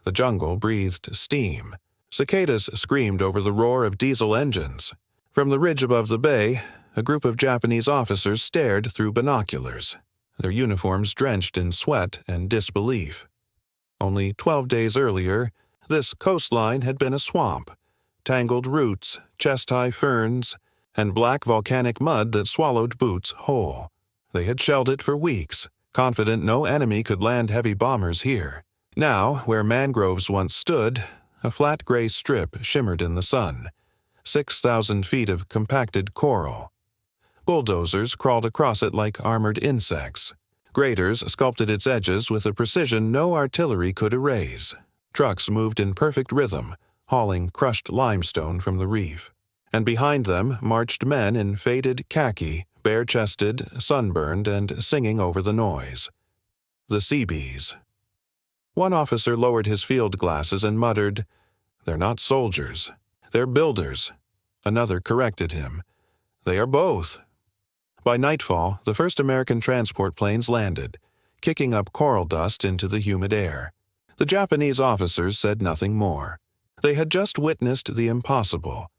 The jungle breathed steam. Cicadas screamed over the roar of diesel engines. From the ridge above the bay, a group of Japanese officers stared through binoculars, their uniforms drenched in sweat and disbelief. Only 12 days earlier, this coastline had been a swamp, tangled roots, chest-high ferns, and black volcanic mud that swallowed boots whole. They had shelled it for weeks, confident no enemy could land heavy bombers here. Now, where mangroves once stood, a flat gray strip shimmered in the sun, 6,000 feet of compacted coral. Bulldozers crawled across it like armored insects. Graders sculpted its edges with a precision no artillery could erase. Trucks moved in perfect rhythm, hauling crushed limestone from the reef. And behind them marched men in faded khaki, bare-chested, sunburned, and singing over the noise. The Seabees. One officer lowered his field glasses and muttered, "They're not soldiers. They're builders." Another corrected him. "They are both." By nightfall, the first American transport planes landed, kicking up coral dust into the humid air. The Japanese officers said nothing more. They had just witnessed the impossible,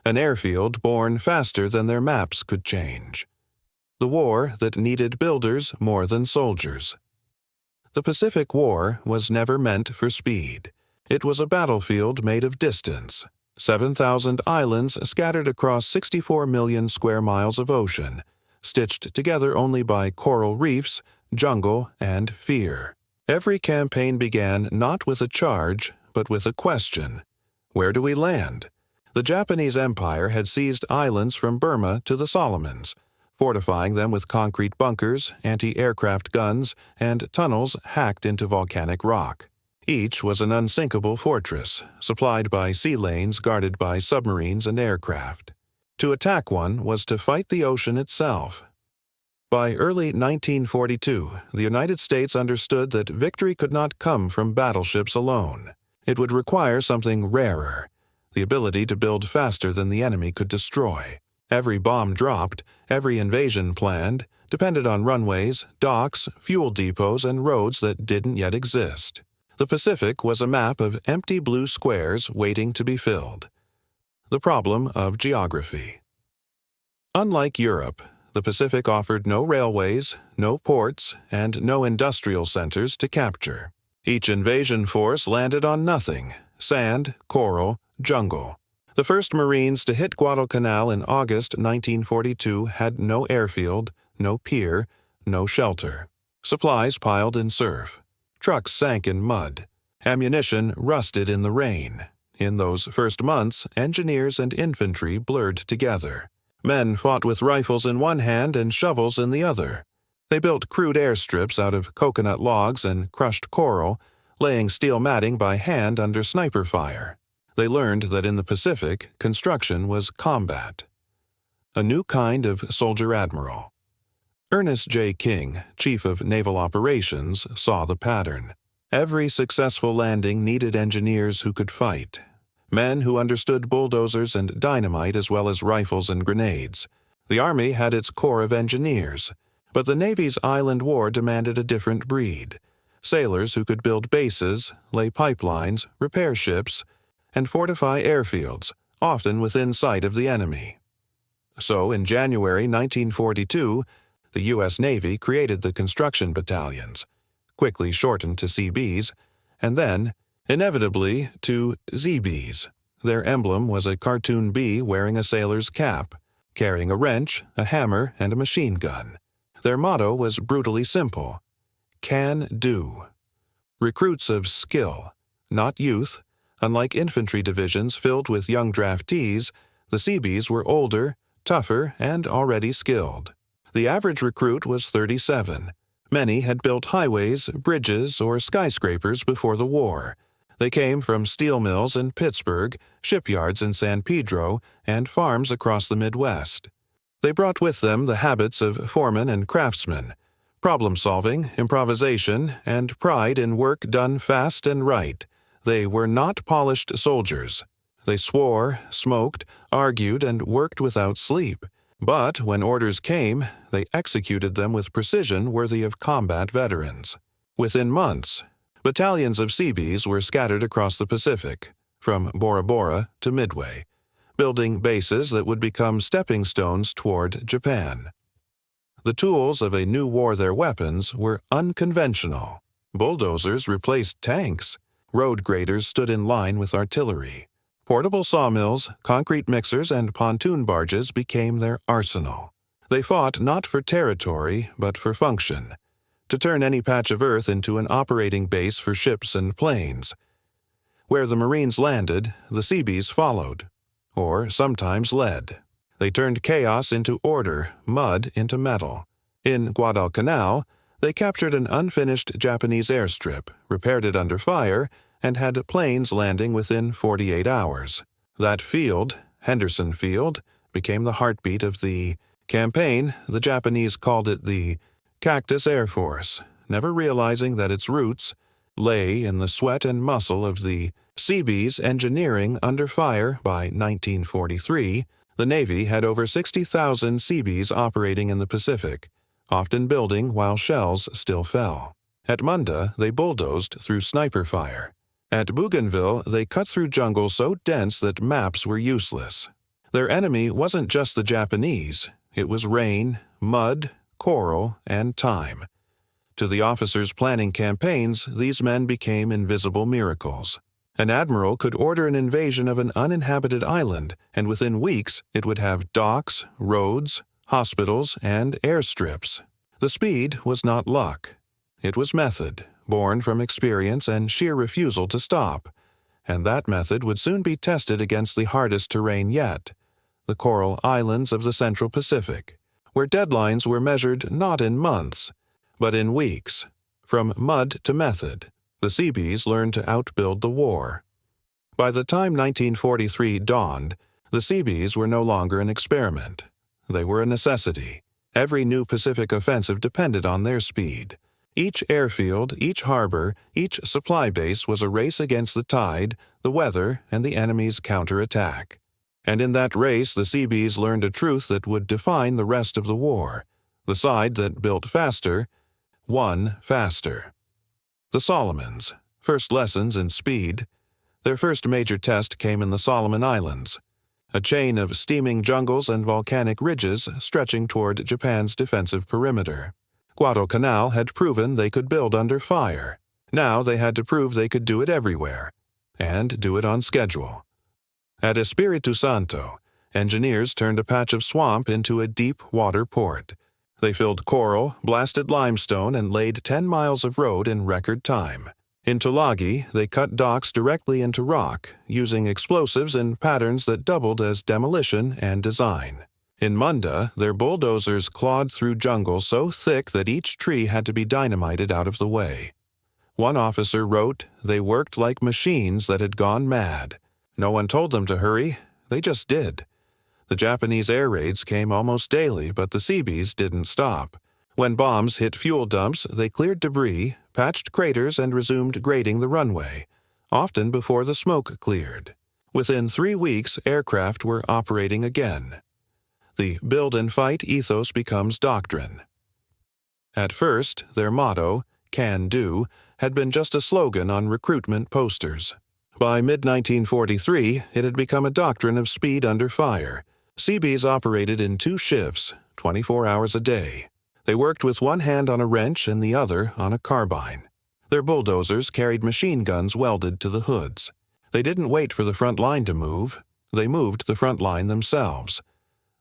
an airfield born faster than their maps could change. The war that needed builders more than soldiers. The Pacific War was never meant for speed. It was a battlefield made of distance. 7,000 islands scattered across 64 million square miles of ocean, stitched together only by coral reefs, jungle, and fear. Every campaign began not with a charge, but with a question. Where do we land? The Japanese Empire had seized islands from Burma to the Solomons, fortifying them with concrete bunkers, anti-aircraft guns, and tunnels hacked into volcanic rock. Each was an unsinkable fortress, supplied by sea lanes guarded by submarines and aircraft. To attack one was to fight the ocean itself. By early 1942, the United States understood that victory could not come from battleships alone. It would require something rarer, the ability to build faster than the enemy could destroy. Every bomb dropped, every invasion planned, depended on runways, docks, fuel depots, and roads that didn't yet exist. The Pacific was a map of empty blue squares waiting to be filled. The problem of geography. Unlike Europe, the Pacific offered no railways, no ports, and no industrial centers to capture. Each invasion force landed on nothing: sand, coral, jungle. The first Marines to hit Guadalcanal in August 1942 had no airfield, no pier, no shelter. Supplies piled in surf. Trucks sank in mud. Ammunition rusted in the rain. In those first months, engineers and infantry blurred together. Men fought with rifles in one hand and shovels in the other. They built crude airstrips out of coconut logs and crushed coral, laying steel matting by hand under sniper fire. They learned that in the Pacific, construction was combat. A new kind of soldier admiral. Ernest J. King, Chief of Naval Operations, saw the pattern. Every successful landing needed engineers who could fight. Men who understood bulldozers and dynamite as well as rifles and grenades. The Army had its corps of engineers, but the Navy's island war demanded a different breed. Sailors who could build bases, lay pipelines, repair ships, and fortify airfields, often within sight of the enemy. So, in January 1942, the U.S. Navy created the construction battalions, quickly shortened to CBs, and then, inevitably, to ZBs. Their emblem was a cartoon bee wearing a sailor's cap, carrying a wrench, a hammer, and a machine gun. Their motto was brutally simple: can do. Recruits of skill, not youth. Unlike infantry divisions filled with young draftees, the Seabees were older, tougher, and already skilled. The average recruit was 37. Many had built highways, bridges, or skyscrapers before the war. They came from steel mills in Pittsburgh, shipyards in San Pedro, and farms across the Midwest. They brought with them the habits of foremen and craftsmen, problem-solving, improvisation, and pride in work done fast and right. They were not polished soldiers. They swore, smoked, argued, and worked without sleep. But when orders came, they executed them with precision worthy of combat veterans. Within months, Battalions of Seabees were scattered across the Pacific, from Bora Bora to Midway, building bases that would become stepping stones toward Japan. The tools of a new war, their weapons, were unconventional. Bulldozers replaced tanks. Road graders stood in line with artillery. Portable sawmills, concrete mixers, and pontoon barges became their arsenal. They fought not for territory, but for function, to turn any patch of earth into an operating base for ships and planes. Where the Marines landed, the Seabees followed, or sometimes led. They turned chaos into order, mud into metal. In Guadalcanal, they captured an unfinished Japanese airstrip, repaired it under fire, and had planes landing within 48 hours. That field, Henderson Field, became the heartbeat of the campaign. The Japanese called it the Cactus Air Force, never realizing that its roots lay in the sweat and muscle of the Seabees engineering under fire. By 1943, the Navy had over 60,000 Seabees operating in the Pacific, often building while shells still fell. At Munda, they bulldozed through sniper fire. At Bougainville, they cut through jungle so dense that maps were useless. Their enemy wasn't just the Japanese, it was rain, mud, coral, and time. To the officers planning campaigns, these men became invisible miracles. An admiral could order an invasion of an uninhabited island, and within weeks it would have docks, roads, hospitals, and airstrips. The speed was not luck. It was method, born from experience and sheer refusal to stop. And that method would soon be tested against the hardest terrain yet, the coral islands of the Central Pacific, where deadlines were measured not in months, but in weeks. From mud to method, the Seabees learned to outbuild the war. By the time 1943 dawned, the Seabees were no longer an experiment. They were a necessity. Every new Pacific offensive depended on their speed. Each airfield, each harbor, each supply base was a race against the tide, the weather, and the enemy's counterattack. And in that race, the Seabees learned a truth that would define the rest of the war. The side that built faster won faster. The Solomons, first lessons in speed. Their first major test came in the Solomon Islands, a chain of steaming jungles and volcanic ridges stretching toward Japan's defensive perimeter. Guadalcanal had proven they could build under fire. Now they had to prove they could do it everywhere, and do it on schedule. At Espiritu Santo, engineers turned a patch of swamp into a deep water port. They filled coral, blasted limestone, and laid 10 miles of road in record time. In Tulagi, they cut docks directly into rock, using explosives in patterns that doubled as demolition and design. In Munda, their bulldozers clawed through jungle so thick that each tree had to be dynamited out of the way. One officer wrote, "They worked like machines that had gone mad. No one told them to hurry, they just did." The Japanese air raids came almost daily, but the Seabees didn't stop. When bombs hit fuel dumps, they cleared debris, patched craters, and resumed grading the runway, often before the smoke cleared. Within 3 weeks, aircraft were operating again. The build and fight ethos becomes doctrine. At first, their motto, "Can Do," had been just a slogan on recruitment posters. By mid-1943, it had become a doctrine of speed under fire. Seabees operated in 2 shifts, 24 hours a day. They worked with one hand on a wrench and the other on a carbine. Their bulldozers carried machine guns welded to the hoods. They didn't wait for the front line to move. They moved the front line themselves.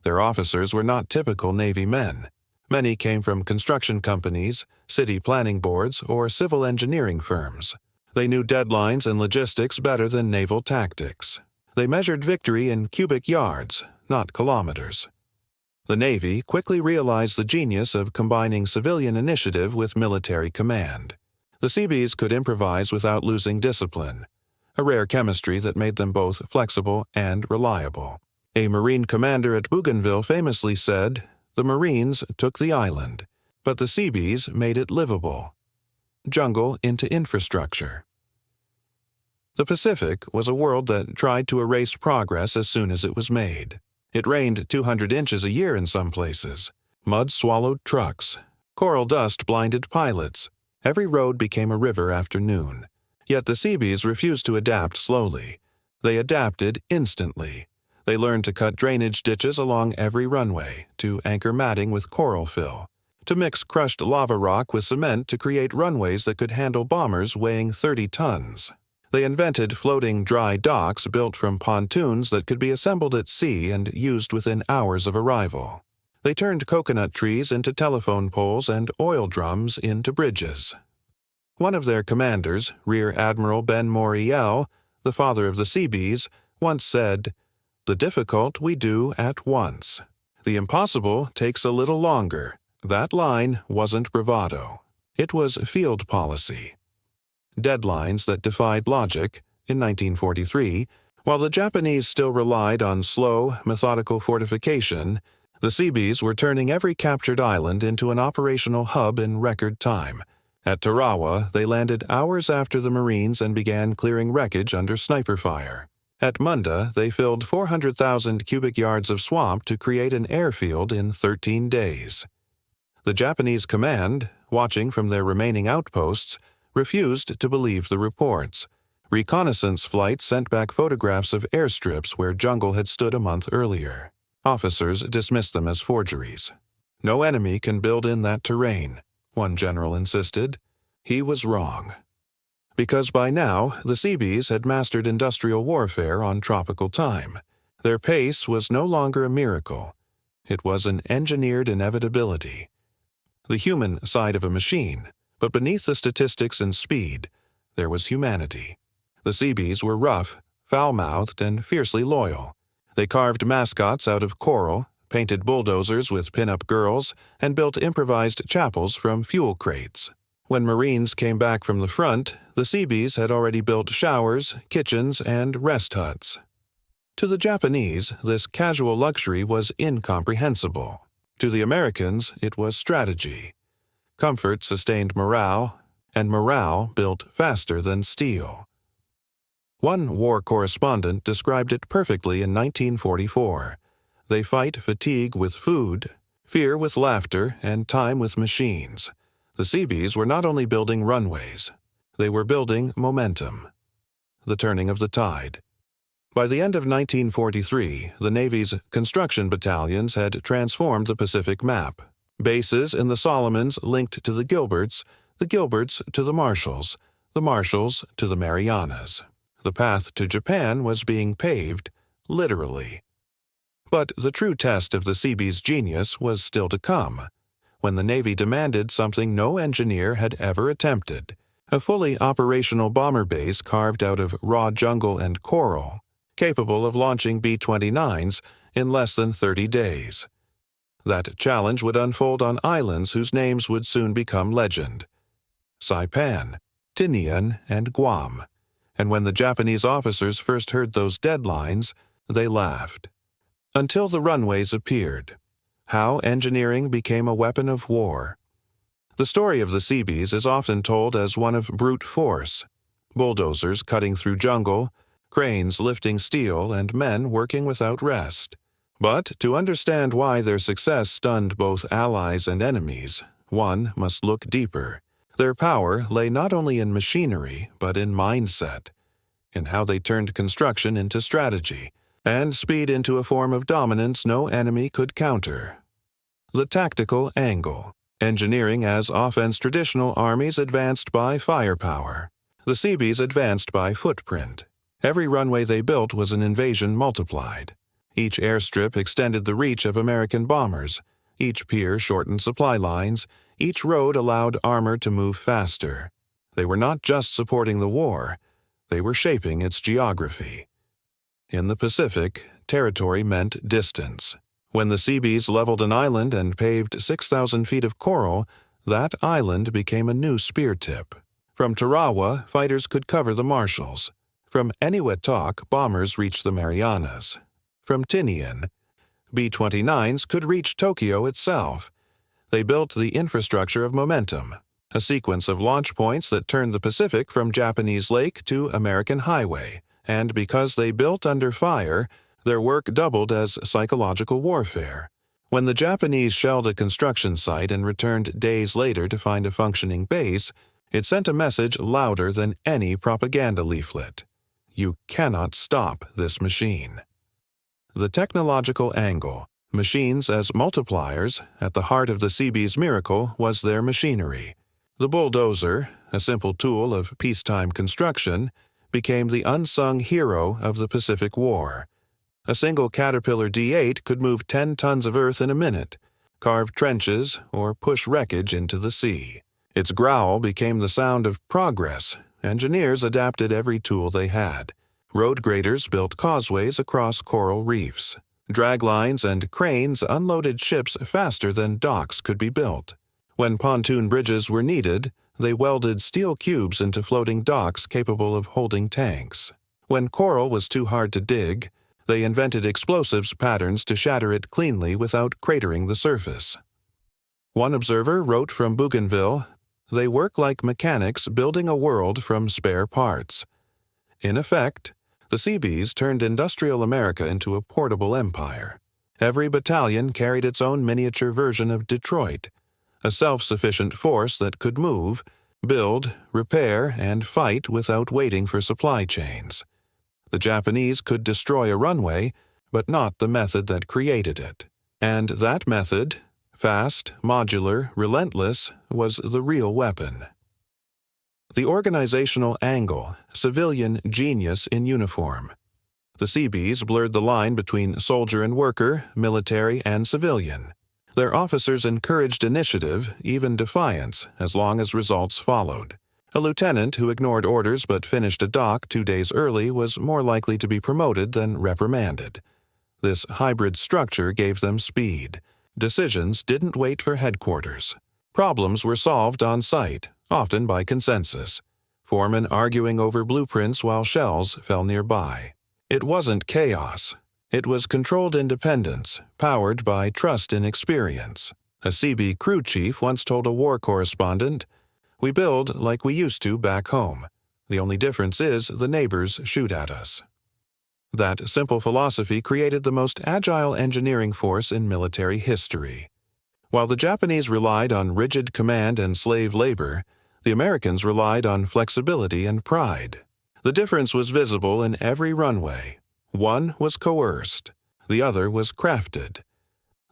Their officers were not typical Navy men. Many came from construction companies, city planning boards, or civil engineering firms. They knew deadlines and logistics better than naval tactics. They measured victory in cubic yards, not kilometers. The Navy quickly realized the genius of combining civilian initiative with military command. The Seabees could improvise without losing discipline, a rare chemistry that made them both flexible and reliable. A Marine commander at Bougainville famously said, "The Marines took the island, but the Seabees made it livable." Jungle into infrastructure. The Pacific was a world that tried to erase progress as soon as it was made. It rained 200 inches a year in some places. Mud swallowed trucks. Coral dust blinded pilots. Every road became a river after noon. Yet the Seabees refused to adapt slowly. They adapted instantly. They learned to cut drainage ditches along every runway, to anchor matting with coral fill, to mix crushed lava rock with cement to create runways that could handle bombers weighing 30 tons. They invented floating dry docks built from pontoons that could be assembled at sea and used within hours of arrival. They turned coconut trees into telephone poles and oil drums into bridges. One of their commanders, Rear Admiral Ben Moriel, the father of the Seabees, once said, "The difficult we do at once. The impossible takes a little longer." That line wasn't bravado. It was field policy. Deadlines that defied logic. In 1943, while the Japanese still relied on slow, methodical fortification, the Seabees were turning every captured island into an operational hub in record time. At Tarawa, they landed hours after the Marines and began clearing wreckage under sniper fire. At Munda, they filled 400,000 cubic yards of swamp to create an airfield in 13 days. The Japanese command, watching from their remaining outposts, refused to believe the reports. Reconnaissance flights sent back photographs of airstrips where jungle had stood a month earlier. Officers dismissed them as forgeries. "No enemy can build in that terrain," one general insisted. He was wrong. Because by now, the Seabees had mastered industrial warfare on tropical time. Their pace was no longer a miracle. It was an engineered inevitability. The human side of a machine, but beneath the statistics and speed, there was humanity. The Seabees were rough, foul-mouthed, and fiercely loyal. They carved mascots out of coral, painted bulldozers with pin-up girls, and built improvised chapels from fuel crates. When Marines came back from the front, the Seabees had already built showers, kitchens, and rest huts. To the Japanese, this casual luxury was incomprehensible. To the Americans, it was strategy. Comfort sustained morale, and morale built faster than steel. One war correspondent described it perfectly in 1944. They fight fatigue with food, fear with laughter, and time with machines. The Seabees were not only building runways, they were building momentum. The turning of the tide. By the end of 1943, the Navy's construction battalions had transformed the Pacific map. Bases in the Solomons linked to the Gilberts to the Marshalls to the Marianas. The path to Japan was being paved, literally. But the true test of the Seabees' genius was still to come, when the Navy demanded something no engineer had ever attempted: a fully operational bomber base carved out of raw jungle and coral, capable of launching B-29s in less than 30 days. That challenge would unfold on islands whose names would soon become legend: Saipan, Tinian, and Guam. And when the Japanese officers first heard those deadlines, they laughed. Until the runways appeared. How engineering became a weapon of war. The story of the Seabees is often told as one of brute force: bulldozers cutting through jungle, cranes lifting steel, and men working without rest. But to understand why their success stunned both allies and enemies, one must look deeper. Their power lay not only in machinery, but in mindset, in how they turned construction into strategy, and speed into a form of dominance no enemy could counter. The tactical angle. Engineering as offense. Traditional armies advanced by firepower. The Seabees advanced by footprint. Every runway they built was an invasion multiplied. Each airstrip extended the reach of American bombers. Each pier shortened supply lines. Each road allowed armor to move faster. They were not just supporting the war, they were shaping its geography. In the Pacific, territory meant distance. When the Seabees leveled an island and paved 6,000 feet of coral, that island became a new spear tip. From Tarawa, fighters could cover the Marshalls. From Eniwetok, bombers reached the Marianas. From Tinian, B-29s could reach Tokyo itself. They built the infrastructure of momentum, a sequence of launch points that turned the Pacific from Japanese lake to American highway, and because they built under fire, their work doubled as psychological warfare. When the Japanese shelled a construction site and returned days later to find a functioning base, It sent a message louder than any propaganda leaflet. You cannot stop this machine. The technological angle, machines as multipliers, at the heart of the Seabees' miracle was their machinery. The bulldozer, a simple tool of peacetime construction, became the unsung hero of the Pacific War. A single Caterpillar D8 could move 10 tons of earth in a minute, carve trenches, or push wreckage into the sea. Its growl became the sound of progress. Engineers adapted every tool they had. Road graders built causeways across coral reefs. Draglines and cranes unloaded ships faster than docks could be built. When pontoon bridges were needed, they welded steel cubes into floating docks capable of holding tanks. When coral was too hard to dig, they invented explosives patterns to shatter it cleanly without cratering the surface. One observer wrote from Bougainville, "They work like mechanics building a world from spare parts." In effect, the Seabees turned industrial America into a portable empire. Every battalion carried its own miniature version of Detroit, a self-sufficient force that could move, build, repair, and fight without waiting for supply chains. The Japanese could destroy a runway, but not the method that created it. And that method, fast, modular, relentless, was the real weapon. The organizational angle, civilian genius in uniform. The Seabees blurred the line between soldier and worker, military and civilian. Their officers encouraged initiative, even defiance, as long as results followed. A lieutenant who ignored orders but finished a dock 2 days early was more likely to be promoted than reprimanded. This hybrid structure gave them speed. Decisions didn't wait for headquarters. Problems were solved on site, often by consensus. Foremen arguing over blueprints while shells fell nearby. It wasn't chaos. It was controlled independence, powered by trust in experience. A Seabee crew chief once told a war correspondent, "We build like we used to back home. The only difference is the neighbors shoot at us." That simple philosophy created the most agile engineering force in military history. While the Japanese relied on rigid command and slave labor, the Americans relied on flexibility and pride. The difference was visible in every runway. One was coerced, the other was crafted.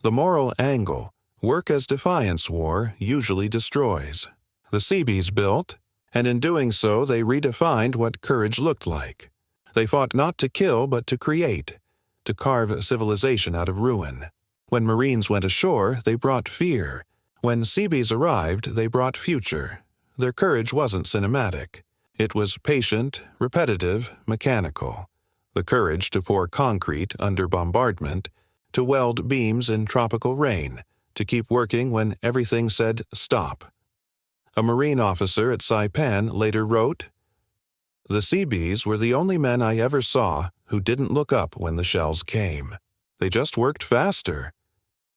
The moral angle, work as defiance war, usually destroys. The Seabees built, and in doing so they redefined what courage looked like. They fought not to kill but to create, to carve civilization out of ruin. When Marines went ashore, they brought fear. When Seabees arrived, they brought future. Their courage wasn't cinematic. It was patient, repetitive, mechanical. The courage to pour concrete under bombardment, to weld beams in tropical rain, to keep working when everything said stop. A Marine officer at Saipan later wrote, "The Seabees were the only men I ever saw who didn't look up when the shells came. They just worked faster."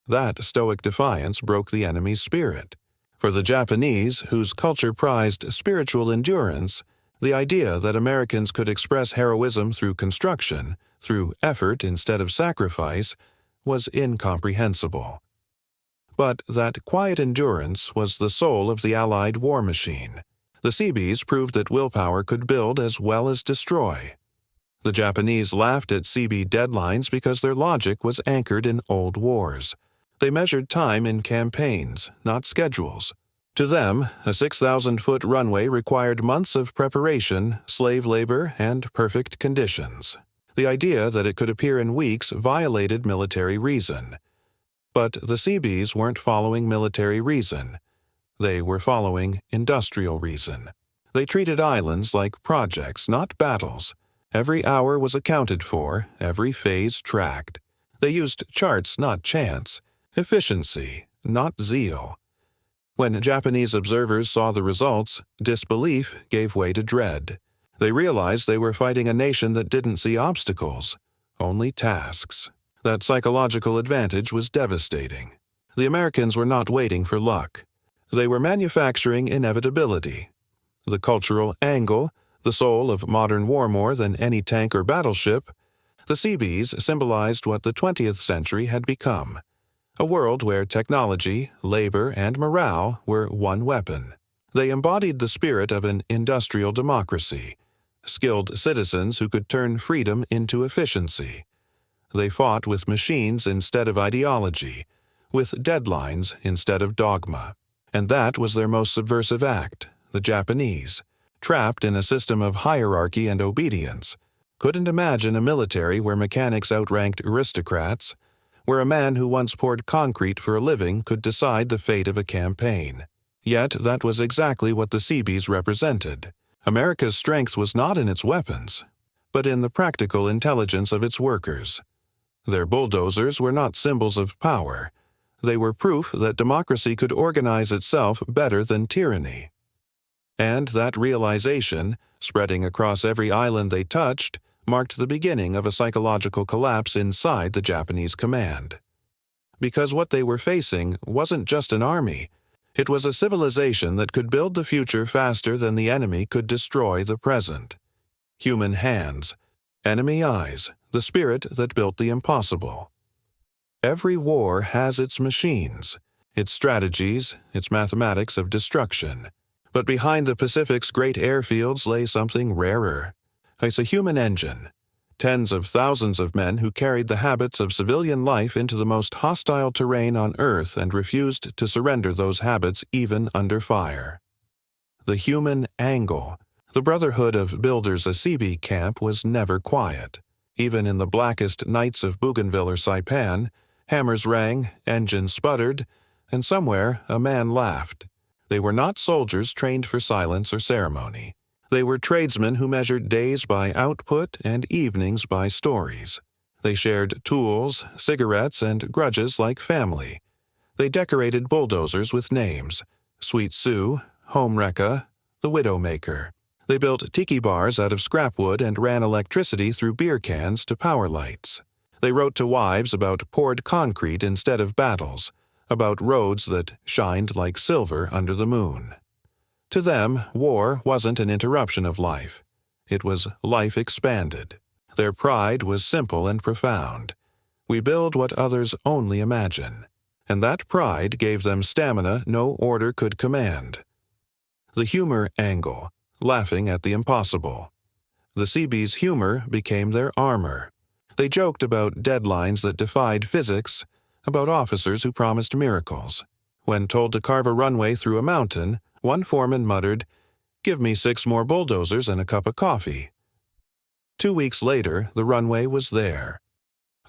That stoic defiance broke the enemy's spirit. For the Japanese, whose culture prized spiritual endurance, the idea that Americans could express heroism through construction, through effort instead of sacrifice, was incomprehensible. But that quiet endurance was the soul of the Allied war machine. The Seabees proved that willpower could build as well as destroy. The Japanese laughed at Seabee deadlines because their logic was anchored in old wars. They measured time in campaigns, not schedules. To them, a 6,000-foot runway required months of preparation, slave labor, and perfect conditions. The idea that it could appear in weeks violated military reason. But the Seabees weren't following military reason. They were following industrial reason. They treated islands like projects, not battles. Every hour was accounted for, every phase tracked. They used charts, not chance. Efficiency, not zeal. When Japanese observers saw the results, disbelief gave way to dread. They realized they were fighting a nation that didn't see obstacles, only tasks. That psychological advantage was devastating. The Americans were not waiting for luck. They were manufacturing inevitability. The cultural angle, the soul of modern war more than any tank or battleship, the Seabees symbolized what the 20th century had become. A world where technology, labor, and morale were one weapon. They embodied the spirit of an industrial democracy, skilled citizens who could turn freedom into efficiency. They fought with machines instead of ideology, with deadlines instead of dogma. And that was their most subversive act. The Japanese, trapped in a system of hierarchy and obedience, couldn't imagine a military where mechanics outranked aristocrats, where a man who once poured concrete for a living could decide the fate of a campaign. Yet that was exactly what the Seabees represented. America's strength was not in its weapons, but in the practical intelligence of its workers. Their bulldozers were not symbols of power. They were proof that democracy could organize itself better than tyranny. And that realization, spreading across every island they touched, marked the beginning of a psychological collapse inside the Japanese command. Because what they were facing wasn't just an army, it was a civilization that could build the future faster than the enemy could destroy the present. Human hands, enemy eyes, the spirit that built the impossible. Every war has its machines, its strategies, its mathematics of destruction. But behind the Pacific's great airfields lay something rarer. A human engine. Tens of thousands of men who carried the habits of civilian life into the most hostile terrain on Earth and refused to surrender those habits even under fire. The human angle. The Brotherhood of Builders Asibi camp was never quiet. Even in the blackest nights of Bougainville or Saipan, hammers rang, engines sputtered, and somewhere a man laughed. They were not soldiers trained for silence or ceremony. They were tradesmen who measured days by output and evenings by stories. They shared tools, cigarettes, and grudges like family. They decorated bulldozers with names: Sweet Sue, Home Wrecka, the Widowmaker. They built tiki bars out of scrap wood and ran electricity through beer cans to power lights. They wrote to wives about poured concrete instead of battles, about roads that shined like silver under the moon. To them, war wasn't an interruption of life. It was life expanded. Their pride was simple and profound. We build what others only imagine. And that pride gave them stamina no order could command. The humor angle, laughing at the impossible. The Seabees' humor became their armor. They joked about deadlines that defied physics, about officers who promised miracles. When told to carve a runway through a mountain, one foreman muttered, "Give me 6 more bulldozers and a cup of coffee." 2 weeks later, the runway was there.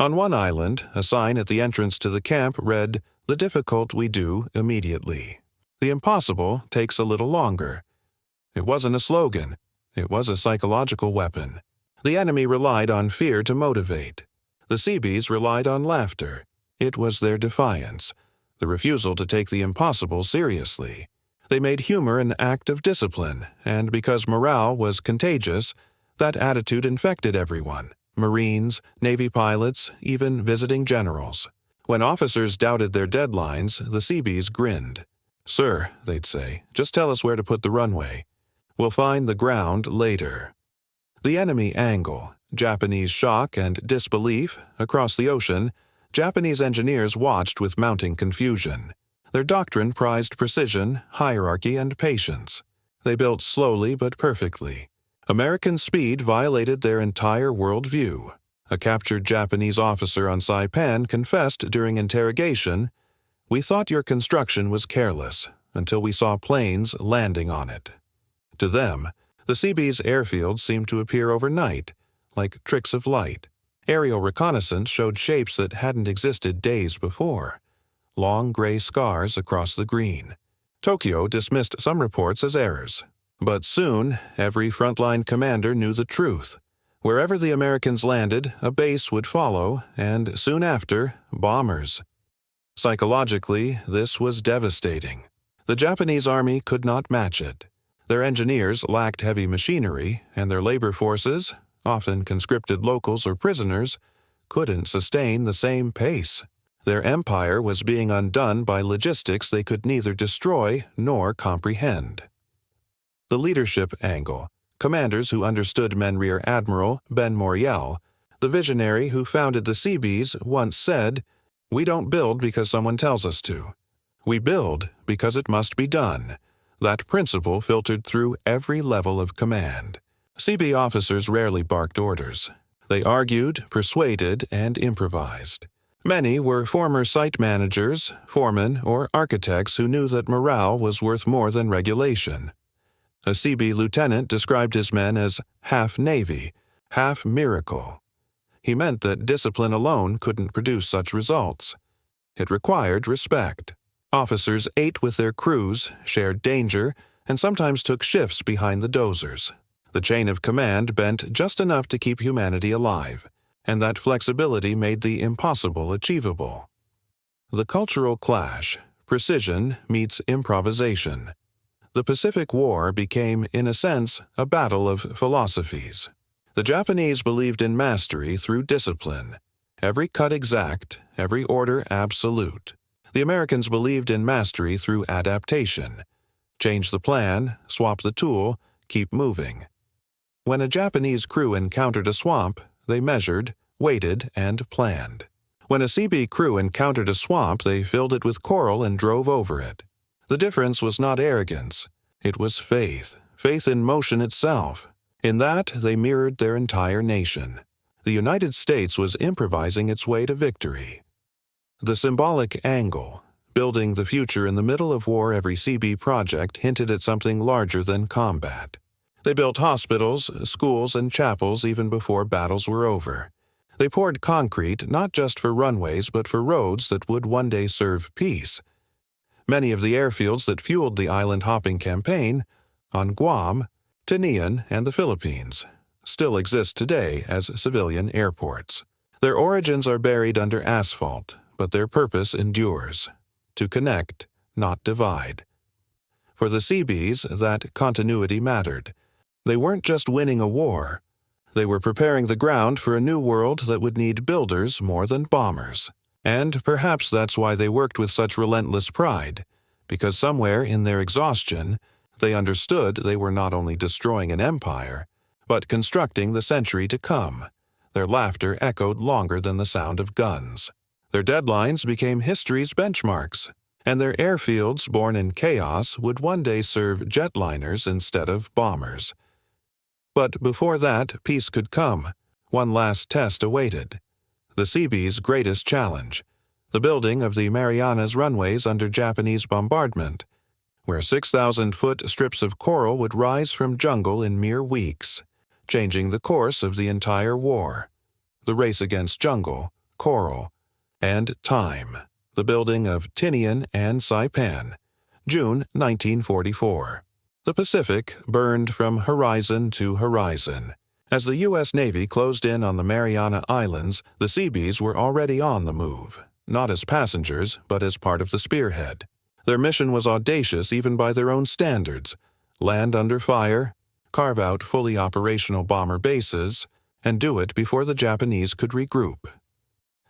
On one island, a sign at the entrance to the camp read, "The difficult we do immediately. The impossible takes a little longer." It wasn't a slogan. It was a psychological weapon. The enemy relied on fear to motivate. The Seabees relied on laughter. It was their defiance, the refusal to take the impossible seriously. They made humor an act of discipline, and because morale was contagious, that attitude infected everyone: Marines, Navy pilots, even visiting generals. When officers doubted their deadlines, the Seabees grinned. "Sir," they'd say, "just tell us where to put the runway. We'll find the ground later." The enemy angle, Japanese shock and disbelief, across the ocean, Japanese engineers watched with mounting confusion. Their doctrine prized precision, hierarchy, and patience. They built slowly but perfectly. American speed violated their entire worldview. A captured Japanese officer on Saipan confessed during interrogation, "We thought your construction was careless until we saw planes landing on it." To them, the Seabees' airfields seemed to appear overnight, like tricks of light. Aerial reconnaissance showed shapes that hadn't existed days before. Long gray scars across the green. Tokyo dismissed some reports as errors. But soon, every frontline commander knew the truth. Wherever the Americans landed, a base would follow, and soon after, bombers. Psychologically, this was devastating. The Japanese army could not match it. Their engineers lacked heavy machinery, and their labor forces, often conscripted locals or prisoners, couldn't sustain the same pace. Their empire was being undone by logistics they could neither destroy nor comprehend. The leadership angle, commanders who understood Men Rear Admiral Ben Moriel, the visionary who founded the Seabees, once said, "We don't build because someone tells us to. We build because it must be done. That principle filtered through every level of command. CB officers rarely barked orders. They argued, persuaded, and improvised. Many were former site managers, foremen, or architects who knew that morale was worth more than regulation. A CB lieutenant described his men as half Navy, half miracle. He meant that discipline alone couldn't produce such results. It required respect. Officers ate with their crews, shared danger, and sometimes took shifts behind the dozers. The chain of command bent just enough to keep humanity alive, and that flexibility made the impossible achievable. The cultural clash, precision meets improvisation. The Pacific War became, in a sense, a battle of philosophies. The Japanese believed in mastery through discipline. Every cut exact, every order absolute. The Americans believed in mastery through adaptation. Change the plan, swap the tool, keep moving. When a Japanese crew encountered a swamp, they measured, waited, and planned. When a CB crew encountered a swamp, they filled it with coral and drove over it. The difference was not arrogance. It was faith, faith in motion itself. In that, they mirrored their entire nation. The United States was improvising its way to victory. The symbolic angle, building the future in the middle of war. Every CB project hinted at something larger than combat. They built hospitals, schools, and chapels even before battles were over. They poured concrete not just for runways but for roads that would one day serve peace. Many of the airfields that fueled the island-hopping campaign, on Guam, Tinian, and the Philippines, still exist today as civilian airports. Their origins are buried under asphalt, but their purpose endures: to connect, not divide. For the Seabees, that continuity mattered. They weren't just winning a war. They were preparing the ground for a new world that would need builders more than bombers. And perhaps that's why they worked with such relentless pride, because somewhere in their exhaustion, they understood they were not only destroying an empire, but constructing the century to come. Their laughter echoed longer than the sound of guns. Their deadlines became history's benchmarks, and their airfields born in chaos would one day serve jetliners instead of bombers. But before that, peace could come. One last test awaited. The Seabees' greatest challenge, the building of the Marianas runways under Japanese bombardment, where 6,000-foot strips of coral would rise from jungle in mere weeks, changing the course of the entire war. The race against jungle, coral, and time. The building of Tinian and Saipan, June 1944. The Pacific burned from horizon to horizon. As the U.S. Navy closed in on the Mariana Islands, the Seabees were already on the move, not as passengers, but as part of the spearhead. Their mission was audacious even by their own standards: land under fire, carve out fully operational bomber bases, and do it before the Japanese could regroup.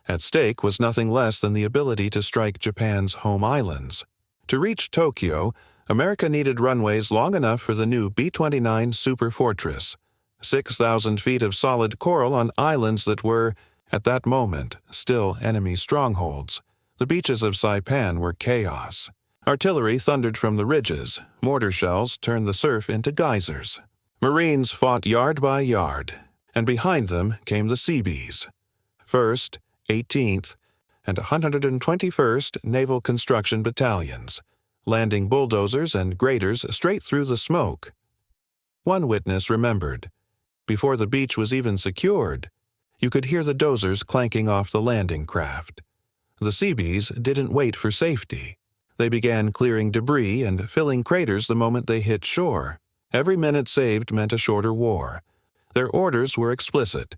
At stake was nothing less than the ability to strike Japan's home islands. To reach Tokyo, America needed runways long enough for the new B-29 Super Fortress, 6,000 feet of solid coral on islands that were, at that moment, still enemy strongholds. The beaches of Saipan were chaos. Artillery thundered from the ridges, mortar shells turned the surf into geysers. Marines fought yard by yard, and behind them came the Seabees, 1st, 18th, and 121st Naval Construction Battalions, landing bulldozers and graders straight through the smoke. One witness remembered, before the beach was even secured, you could hear the dozers clanking off the landing craft. The Seabees didn't wait for safety. They began clearing debris and filling craters the moment they hit shore. Every minute saved meant a shorter war. Their orders were explicit: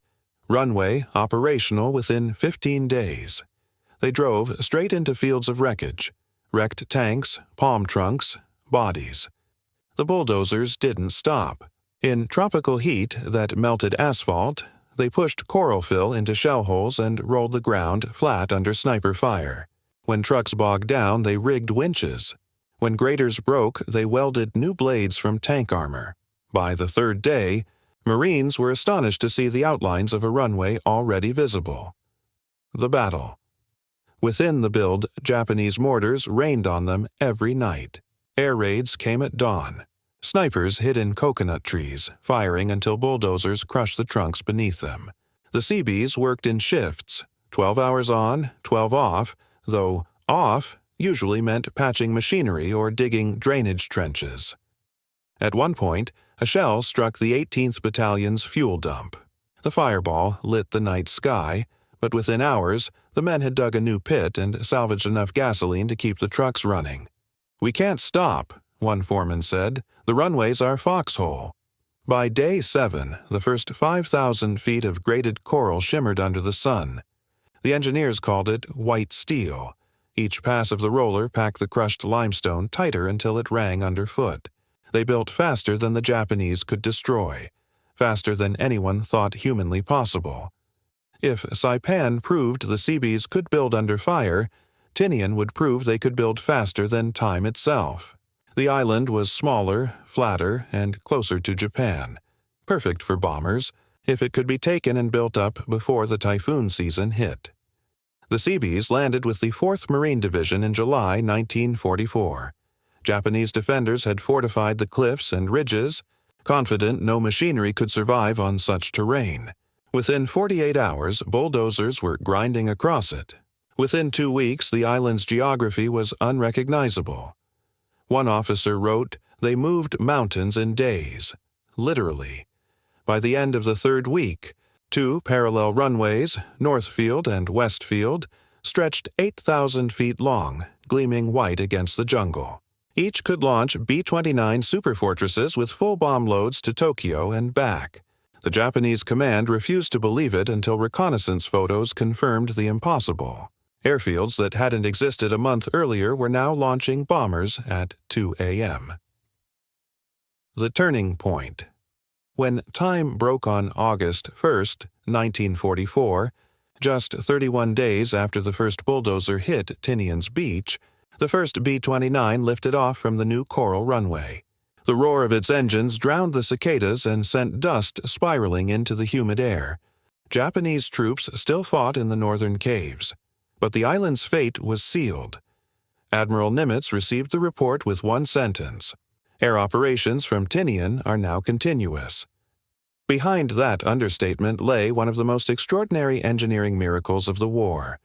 runway operational within 15 days. They drove straight into fields of wreckage, wrecked tanks, palm trunks, bodies. The bulldozers didn't stop. In tropical heat that melted asphalt, they pushed coral fill into shell holes and rolled the ground flat under sniper fire. When trucks bogged down, they rigged winches. When graders broke, they welded new blades from tank armor. By the third day, Marines were astonished to see the outlines of a runway already visible. The battle. Within the build, Japanese mortars rained on them every night. Air raids came at dawn. Snipers hid in coconut trees, firing until bulldozers crushed the trunks beneath them. The Seabees worked in shifts, 12 hours on, 12 off, though off usually meant patching machinery or digging drainage trenches. At one point, a shell struck the 18th Battalion's fuel dump. The fireball lit the night sky, but within hours, the men had dug a new pit and salvaged enough gasoline to keep the trucks running. "We can't stop," one foreman said. "The runways are foxhole." By day 7, the first 5,000 feet of graded coral shimmered under the sun. The engineers called it white steel. Each pass of the roller packed the crushed limestone tighter until it rang underfoot. They built faster than the Japanese could destroy, faster than anyone thought humanly possible. If Saipan proved the Seabees could build under fire, Tinian would prove they could build faster than time itself. The island was smaller, flatter, and closer to Japan, perfect for bombers if it could be taken and built up before the typhoon season hit. The Seabees landed with the 4th Marine Division in July 1944. Japanese defenders had fortified the cliffs and ridges, confident no machinery could survive on such terrain. Within 48 hours, bulldozers were grinding across it. Within 2 weeks, the island's geography was unrecognizable. One officer wrote, "They moved mountains in days," literally. By the end of the 3rd week, 2 parallel runways, Northfield and Westfield, stretched 8,000 feet long, gleaming white against the jungle. Each could launch B-29 superfortresses with full bomb loads to Tokyo and back. The Japanese command refused to believe it until reconnaissance photos confirmed the impossible. Airfields that hadn't existed a month earlier were now launching bombers at 2 a.m. The turning point. When time broke on August 1, 1944, just 31 days after the first bulldozer hit Tinian's beach, the first B-29 lifted off from the new coral runway. The roar of its engines drowned the cicadas and sent dust spiraling into the humid air. Japanese troops still fought in the northern caves, but the island's fate was sealed. Admiral Nimitz received the report with one sentence: "Air operations from Tinian are now continuous." Behind that understatement lay one of the most extraordinary engineering miracles of the war.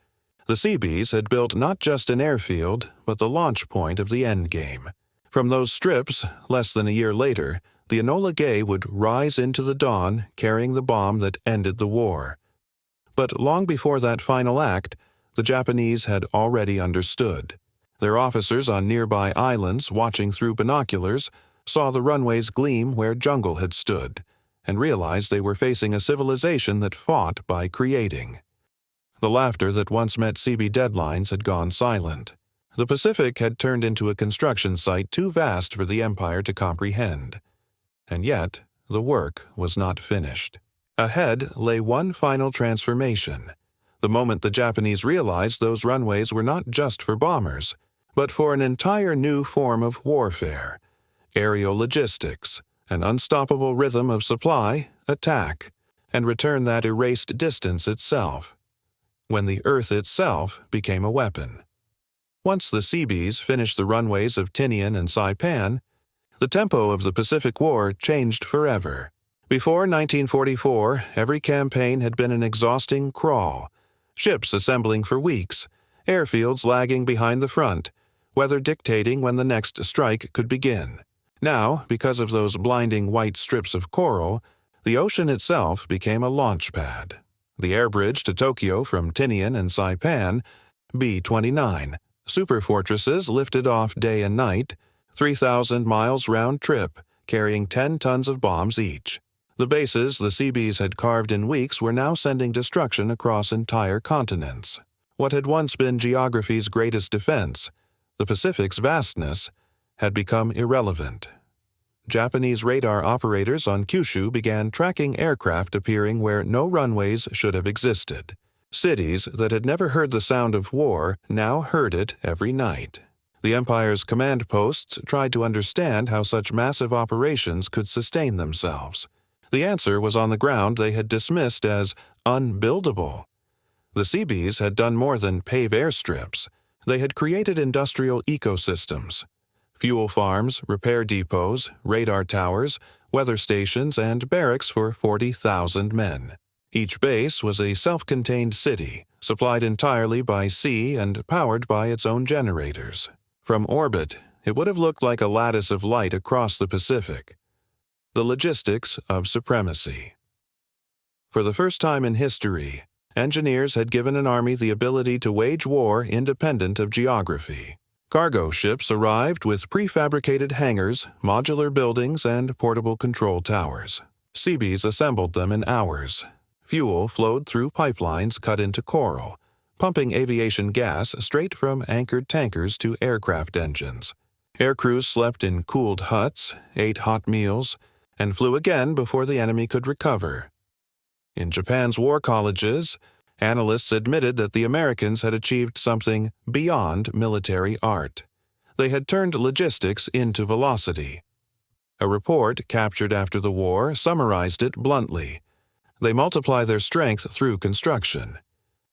The Seabees had built not just an airfield, but the launch point of the endgame. From those strips, less than a year later, the Enola Gay would rise into the dawn carrying the bomb that ended the war. But long before that final act, the Japanese had already understood. Their officers on nearby islands, watching through binoculars, saw the runways gleam where jungle had stood, and realized they were facing a civilization that fought by creating. The laughter that once met CB deadlines had gone silent. The Pacific had turned into a construction site too vast for the Empire to comprehend. And yet, the work was not finished. Ahead lay one final transformation. The moment the Japanese realized those runways were not just for bombers, but for an entire new form of warfare: aerial logistics, an unstoppable rhythm of supply, attack, and return that erased distance itself, when the Earth itself became a weapon. Once the Seabees finished the runways of Tinian and Saipan, the tempo of the Pacific War changed forever. Before 1944, every campaign had been an exhausting crawl, ships assembling for weeks, airfields lagging behind the front, weather dictating when the next strike could begin. Now, because of those blinding white strips of coral, the ocean itself became a launch pad. The air bridge to Tokyo from Tinian and Saipan, B-29, superfortresses lifted off day and night, 3,000 miles round trip, carrying 10 tons of bombs each. The bases the Seabees had carved in weeks were now sending destruction across entire continents. What had once been geography's greatest defense, the Pacific's vastness, had become irrelevant. Japanese radar operators on Kyushu began tracking aircraft appearing where no runways should have existed. Cities that had never heard the sound of war now heard it every night. The Empire's command posts tried to understand how such massive operations could sustain themselves. The answer was on the ground they had dismissed as unbuildable. The Seabees had done more than pave airstrips. They had created industrial ecosystems. fuel farms, repair depots, radar towers, weather stations, and barracks for 40,000 men. Each base was a self-contained city, supplied entirely by sea and powered by its own generators. From orbit, it would have looked like a lattice of light across the Pacific. The logistics of supremacy. For the first time in history, engineers had given an army the ability to wage war independent of geography. Cargo ships arrived with prefabricated hangars, modular buildings, and portable control towers. Seabees assembled them in hours. Fuel flowed through pipelines cut into coral, pumping aviation gas straight from anchored tankers to aircraft engines. Aircrews slept in cooled huts, ate hot meals, and flew again before the enemy could recover. In Japan's war colleges, analysts admitted that the Americans had achieved something beyond military art. They had turned logistics into velocity. A report captured after the war summarized it bluntly. They multiply their strength through construction.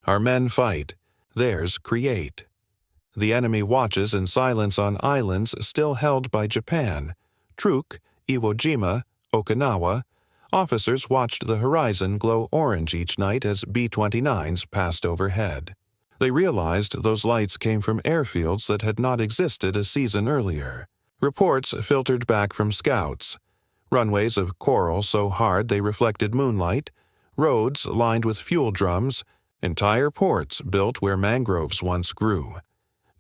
Our men fight, theirs create. The enemy watches in silence on islands still held by Japan. Truk, Iwo Jima, Okinawa. Officers watched the horizon glow orange each night as B-29s passed overhead. They realized those lights came from airfields that had not existed a season earlier. Reports filtered back from scouts. Runways of coral so hard they reflected moonlight, roads lined with fuel drums, entire ports built where mangroves once grew.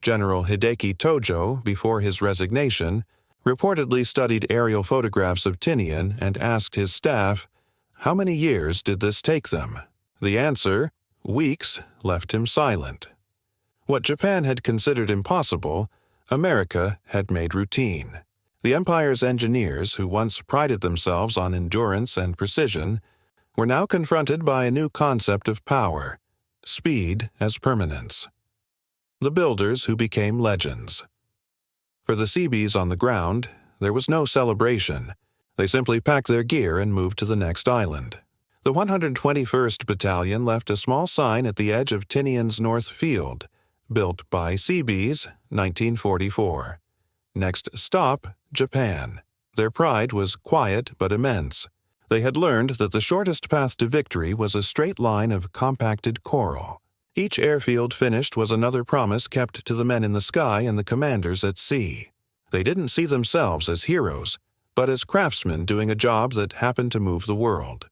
General Hideki Tojo, before his resignation, reportedly studied aerial photographs of Tinian and asked his staff, how many years did this take them? The answer, weeks, left him silent. What Japan had considered impossible, America had made routine. The empire's engineers, who once prided themselves on endurance and precision, were now confronted by a new concept of power, speed as permanence. The builders who became legends. For the Seabees on the ground, there was no celebration. They simply packed their gear and moved to the next island. The 121st Battalion left a small sign at the edge of Tinian's North Field, built by Seabees, 1944. Next stop, Japan. Their pride was quiet but immense. They had learned that the shortest path to victory was a straight line of compacted coral. Each airfield finished was another promise kept to the men in the sky and the commanders at sea. They didn't see themselves as heroes, but as craftsmen doing a job that happened to move the world.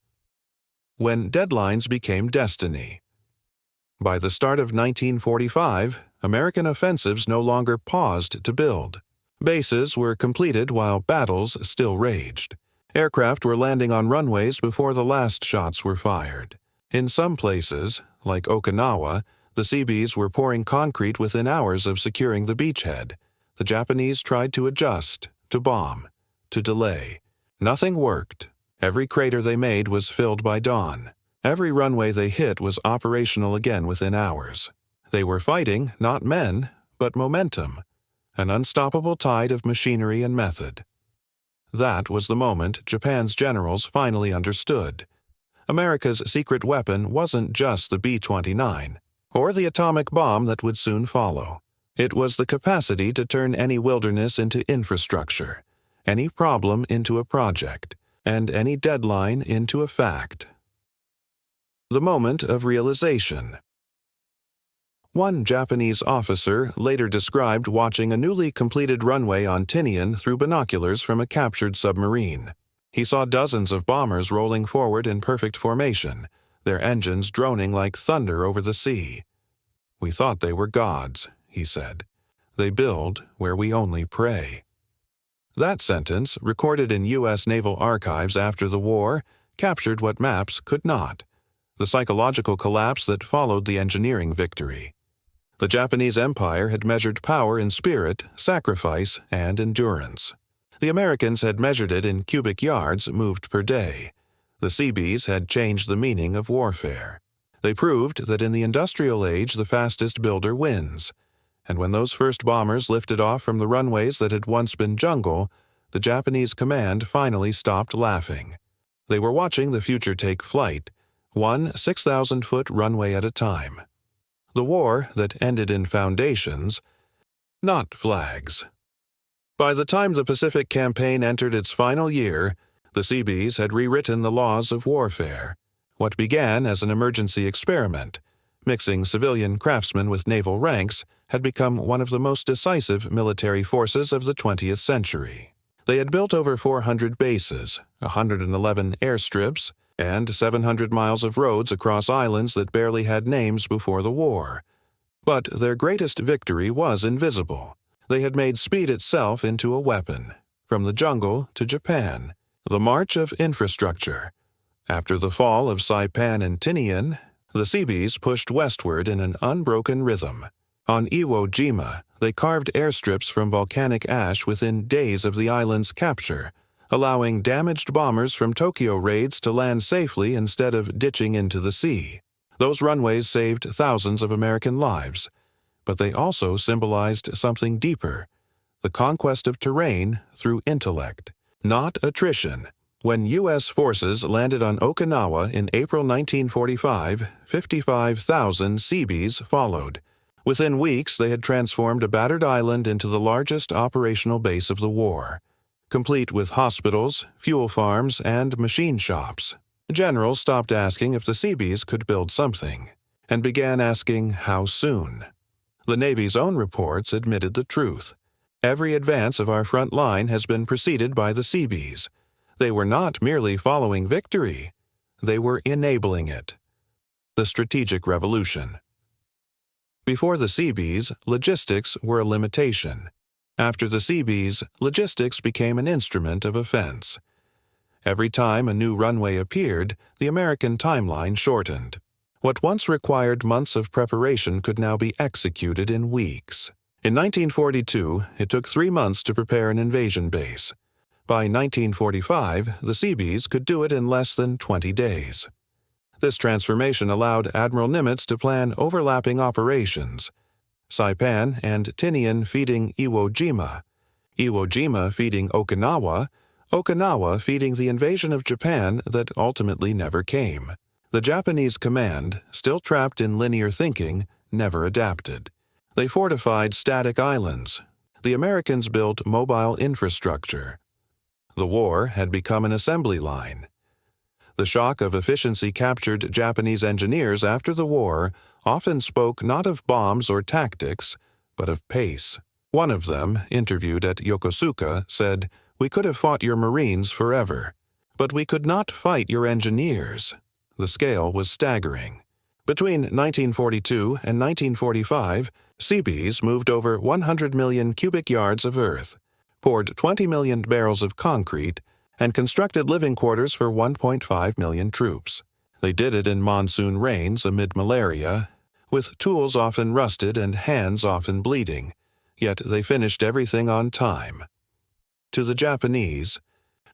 When deadlines became destiny. By the start of 1945, American offensives no longer paused to build. Bases were completed while battles still raged. Aircraft were landing on runways before the last shots were fired. In some places, like Okinawa, the Seabees were pouring concrete within hours of securing the beachhead. The Japanese tried to adjust, to bomb, to delay. Nothing worked. Every crater they made was filled by dawn. Every runway they hit was operational again within hours. They were fighting not men, but momentum, an unstoppable tide of machinery and method. That was the moment Japan's generals finally understood. America's secret weapon wasn't just the B-29, or the atomic bomb that would soon follow. It was the capacity to turn any wilderness into infrastructure, any problem into a project, and any deadline into a fact. The moment of realization. One Japanese officer later described watching a newly completed runway on Tinian through binoculars from a captured submarine. He saw dozens of bombers rolling forward in perfect formation, their engines droning like thunder over the sea. "We thought they were gods," he said. "They build where we only pray." That sentence, recorded in U.S. Naval archives after the war, captured what maps could not: the psychological collapse that followed the engineering victory. The Japanese Empire had measured power in spirit, sacrifice, and endurance. The Americans had measured it in cubic yards moved per day. The Seabees had changed the meaning of warfare. They proved that in the industrial age the fastest builder wins. And when those first bombers lifted off from the runways that had once been jungle, the Japanese command finally stopped laughing. They were watching the future take flight, one 6,000-foot runway at a time. The war that ended in foundations, not flags. By the time the Pacific Campaign entered its final year, the Seabees had rewritten the laws of warfare. What began as an emergency experiment, mixing civilian craftsmen with naval ranks, had become one of the most decisive military forces of the 20th century. They had built over 400 bases, 111 airstrips, and 700 miles of roads across islands that barely had names before the war. But their greatest victory was invisible. They had made speed itself into a weapon. From the jungle to Japan, the march of infrastructure. After the fall of Saipan and Tinian, the Seabees pushed westward in an unbroken rhythm. On Iwo Jima, they carved airstrips from volcanic ash within days of the island's capture, allowing damaged bombers from Tokyo raids to land safely instead of ditching into the sea. Those runways saved thousands of American lives, but they also symbolized something deeper, the conquest of terrain through intellect, not attrition. When U.S. forces landed on Okinawa in April 1945, 55,000 Seabees followed. Within weeks, they had transformed a battered island into the largest operational base of the war, complete with hospitals, fuel farms, and machine shops. Generals stopped asking if the Seabees could build something, and began asking how soon. The Navy's own reports admitted the truth. Every advance of our front line has been preceded by the Seabees. They were not merely following victory, they were enabling it. The Strategic Revolution. Before the Seabees, logistics were a limitation. After the Seabees, logistics became an instrument of offense. Every time a new runway appeared, the American timeline shortened. What once required months of preparation could now be executed in weeks. In 1942, it took 3 months to prepare an invasion base. By 1945, the Seabees could do it in less than 20 days. This transformation allowed Admiral Nimitz to plan overlapping operations, Saipan and Tinian feeding Iwo Jima feeding Okinawa, Okinawa feeding the invasion of Japan that ultimately never came. The Japanese command, still trapped in linear thinking, never adapted. They fortified static islands. The Americans built mobile infrastructure. The war had become an assembly line. The shock of efficiency captured Japanese engineers after the war often spoke not of bombs or tactics, but of pace. One of them, interviewed at Yokosuka, said, "We could have fought your Marines forever, but we could not fight your engineers." The scale was staggering. Between 1942 and 1945, Seabees moved over 100 million cubic yards of earth, poured 20 million barrels of concrete, and constructed living quarters for 1.5 million troops. They did it in monsoon rains amid malaria, with tools often rusted and hands often bleeding, yet they finished everything on time. To the Japanese,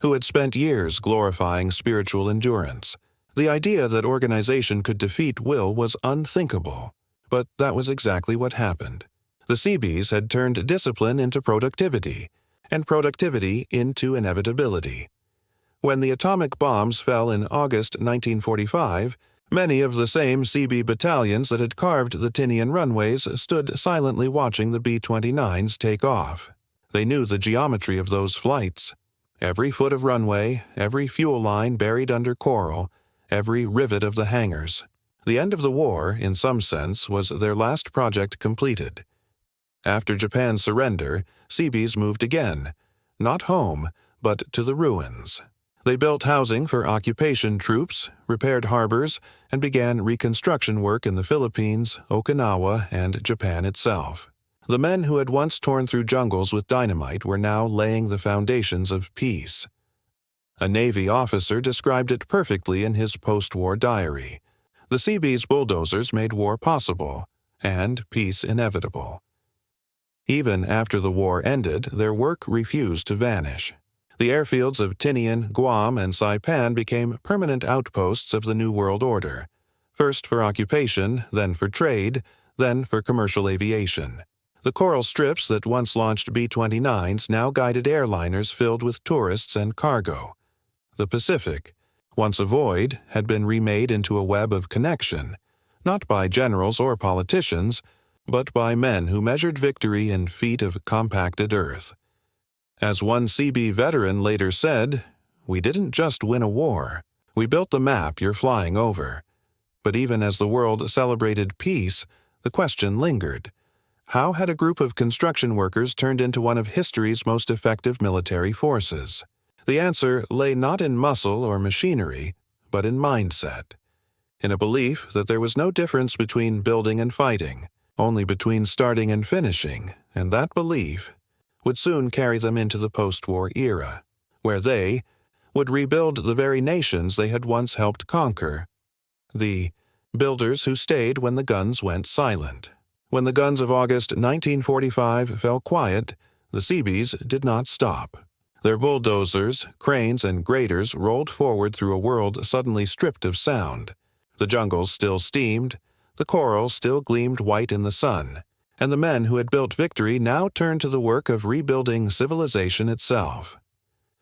who had spent years glorifying spiritual endurance, the idea that organization could defeat will was unthinkable. But that was exactly what happened. The Seabees had turned discipline into productivity, and productivity into inevitability. When the atomic bombs fell in August 1945, many of the same Seabee battalions that had carved the Tinian runways stood silently watching the B-29s take off. They knew the geometry of those flights. Every foot of runway, every fuel line buried under coral, every rivet of the hangars. The end of the war, in some sense, was their last project completed. After Japan's surrender, Seabees moved again, not home, but to the ruins. They built housing for occupation troops, repaired harbors, and began reconstruction work in the Philippines, Okinawa, and Japan itself. The men who had once torn through jungles with dynamite were now laying the foundations of peace. A Navy officer described it perfectly in his post-war diary. The Seabees bulldozers made war possible, and peace inevitable. Even after the war ended, their work refused to vanish. The airfields of Tinian, Guam, and Saipan became permanent outposts of the New World Order, first for occupation, then for trade, then for commercial aviation. The coral strips that once launched B-29s now guided airliners filled with tourists and cargo. The Pacific, once a void, had been remade into a web of connection, not by generals or politicians, but by men who measured victory in feet of compacted earth. As one Seabee veteran later said, "We didn't just win a war. We built the map you're flying over." But even as the world celebrated peace, the question lingered. How had a group of construction workers turned into one of history's most effective military forces? The answer lay not in muscle or machinery, but in mindset. In a belief that there was no difference between building and fighting, only between starting and finishing, and that belief would soon carry them into the post-war era, where they would rebuild the very nations they had once helped conquer. The builders who stayed when the guns went silent. When the guns of August 1945 fell quiet, the Seabees did not stop. Their bulldozers, cranes, and graders rolled forward through a world suddenly stripped of sound. The jungles still steamed, the coral still gleamed white in the sun, and the men who had built victory now turned to the work of rebuilding civilization itself.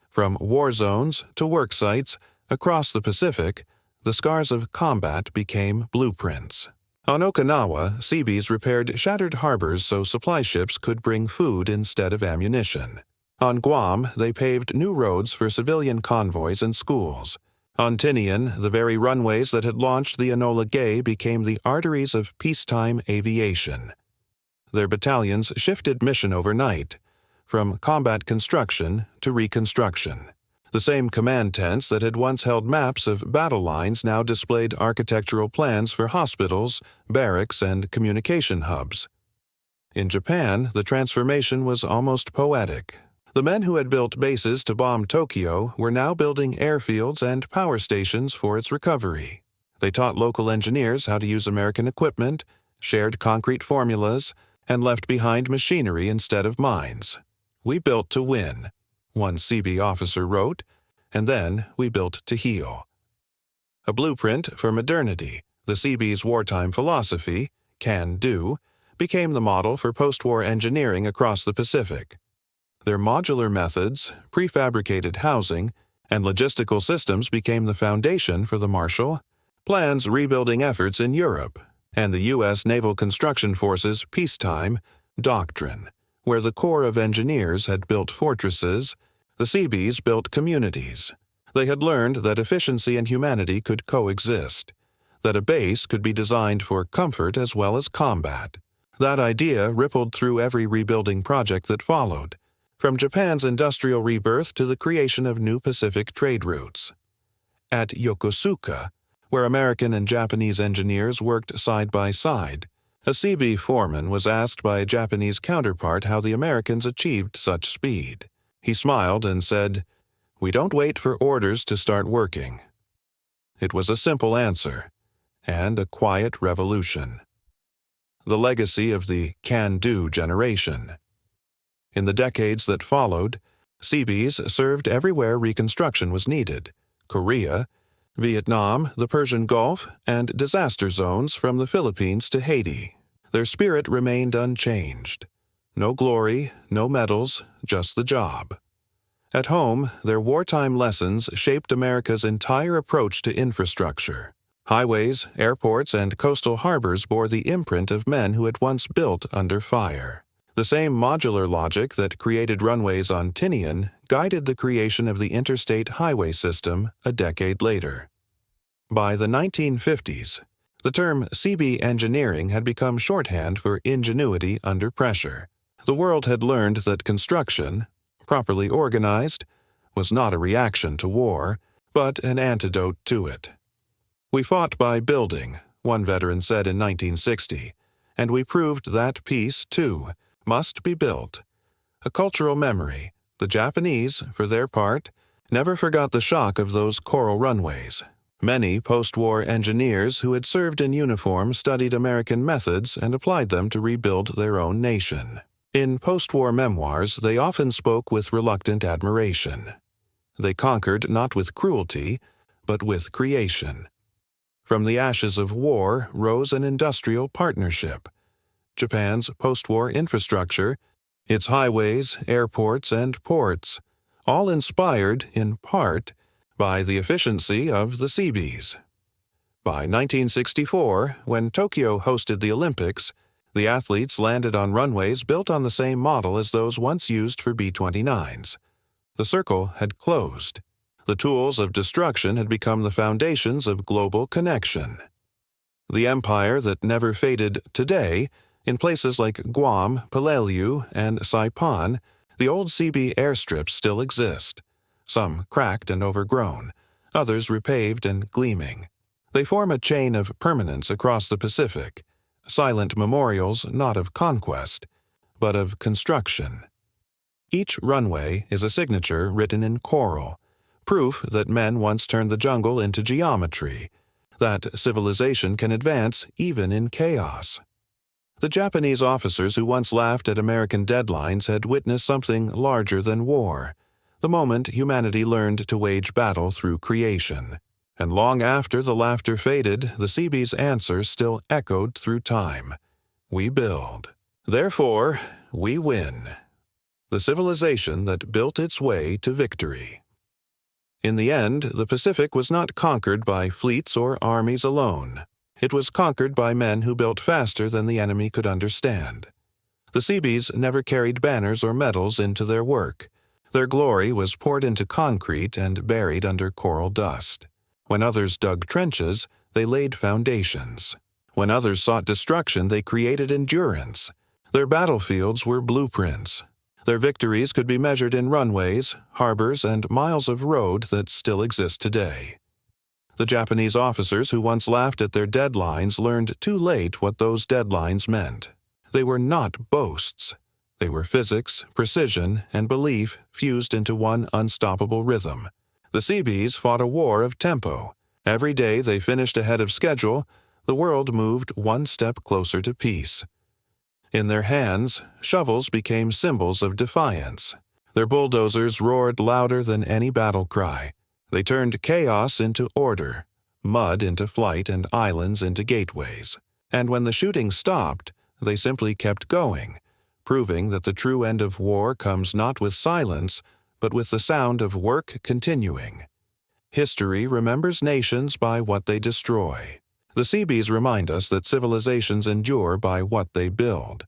From war zones to work sites across the Pacific, the scars of combat became blueprints. On Okinawa, Seabees repaired shattered harbors so supply ships could bring food instead of ammunition. On Guam, they paved new roads for civilian convoys and schools. On Tinian, the very runways that had launched the Enola Gay became the arteries of peacetime aviation. Their battalions shifted mission overnight, from combat construction to reconstruction. The same command tents that had once held maps of battle lines now displayed architectural plans for hospitals, barracks, and communication hubs. In Japan, the transformation was almost poetic. The men who had built bases to bomb Tokyo were now building airfields and power stations for its recovery. They taught local engineers how to use American equipment, shared concrete formulas, and left behind machinery instead of mines. "We built to win," one Seabee officer wrote, "and then we built to heal." A blueprint for modernity, the Seabees' wartime philosophy, "can do," became the model for post-war engineering across the Pacific. Their modular methods, prefabricated housing, and logistical systems became the foundation for the Marshall Plan's rebuilding efforts in Europe and the U.S. Naval Construction Force's peacetime doctrine. Where the Corps of Engineers had built fortresses, the Seabees built communities. They had learned that efficiency and humanity could coexist, that a base could be designed for comfort as well as combat. That idea rippled through every rebuilding project that followed, from Japan's industrial rebirth to the creation of new Pacific trade routes. At Yokosuka, where American and Japanese engineers worked side by side, a Seabee foreman was asked by a Japanese counterpart how the Americans achieved such speed. He smiled and said, "We don't wait for orders to start working." It was a simple answer, and a quiet revolution. The legacy of the can-do generation. In the decades that followed, Seabees served everywhere reconstruction was needed: Korea, Vietnam, the Persian Gulf, and disaster zones from the Philippines to Haiti. Their spirit remained unchanged. No glory, no medals, just the job. At home, their wartime lessons shaped America's entire approach to infrastructure. Highways, airports, and coastal harbors bore the imprint of men who had once built under fire. The same modular logic that created runways on Tinian guided the creation of the interstate highway system a decade later. By the 1950s, the term Seabee engineering had become shorthand for ingenuity under pressure. The world had learned that construction, properly organized, was not a reaction to war, but an antidote to it. "We fought by building," one veteran said in 1960, "and we proved that peace, too, must be built." A cultural memory, the Japanese, for their part, never forgot the shock of those coral runways. Many post-war engineers who had served in uniform studied American methods and applied them to rebuild their own nation. In post-war memoirs, they often spoke with reluctant admiration. They conquered not with cruelty, but with creation. From the ashes of war rose an industrial partnership. Japan's post-war infrastructure, its highways, airports, and ports, all inspired, in part, by the efficiency of the Seabees. By 1964, when Tokyo hosted the Olympics, The athletes landed on runways built on the same model as those once used for B-29s. The circle had closed. The tools of destruction had become the foundations of global connection. The empire that never faded today, in places like Guam, Peleliu, and Saipan, the old CB airstrips still exist. Some cracked and overgrown, others repaved and gleaming. They form a chain of permanence across the Pacific, silent memorials not of conquest, but of construction. Each runway is a signature written in coral, proof that men once turned the jungle into geometry, that civilization can advance even in chaos. The Japanese officers who once laughed at American deadlines had witnessed something larger than war, the moment humanity learned to wage battle through creation. And long after the laughter faded, the CB's answer still echoed through time. We build. Therefore, we win. The civilization that built its way to victory. In the end, the Pacific was not conquered by fleets or armies alone. It was conquered by men who built faster than the enemy could understand. The CBs never carried banners or medals into their work. Their glory was poured into concrete and buried under coral dust. When others dug trenches, they laid foundations. When others sought destruction, they created endurance. Their battlefields were blueprints. Their victories could be measured in runways, harbors, and miles of road that still exist today. The Japanese officers who once laughed at their deadlines learned too late what those deadlines meant. They were not boasts. They were physics, precision, and belief fused into one unstoppable rhythm. The CBs fought a war of tempo. Every day they finished ahead of schedule, the world moved one step closer to peace. In their hands, shovels became symbols of defiance. Their bulldozers roared louder than any battle cry. They turned chaos into order, mud into flight, and islands into gateways. And when the shooting stopped, they simply kept going, proving that the true end of war comes not with silence, but with the sound of work continuing. History remembers nations by what they destroy. The CBs remind us that civilizations endure by what they build.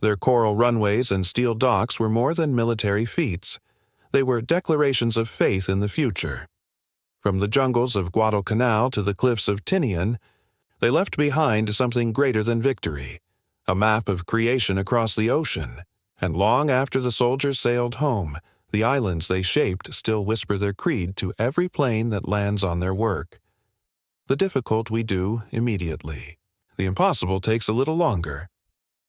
Their coral runways and steel docks were more than military feats. They were declarations of faith in the future. From the jungles of Guadalcanal to the cliffs of Tinian, they left behind something greater than victory, a map of creation across the ocean. And long after the soldiers sailed home, the islands they shaped still whisper their creed to every plane that lands on their work. The difficult we do immediately. The impossible takes a little longer.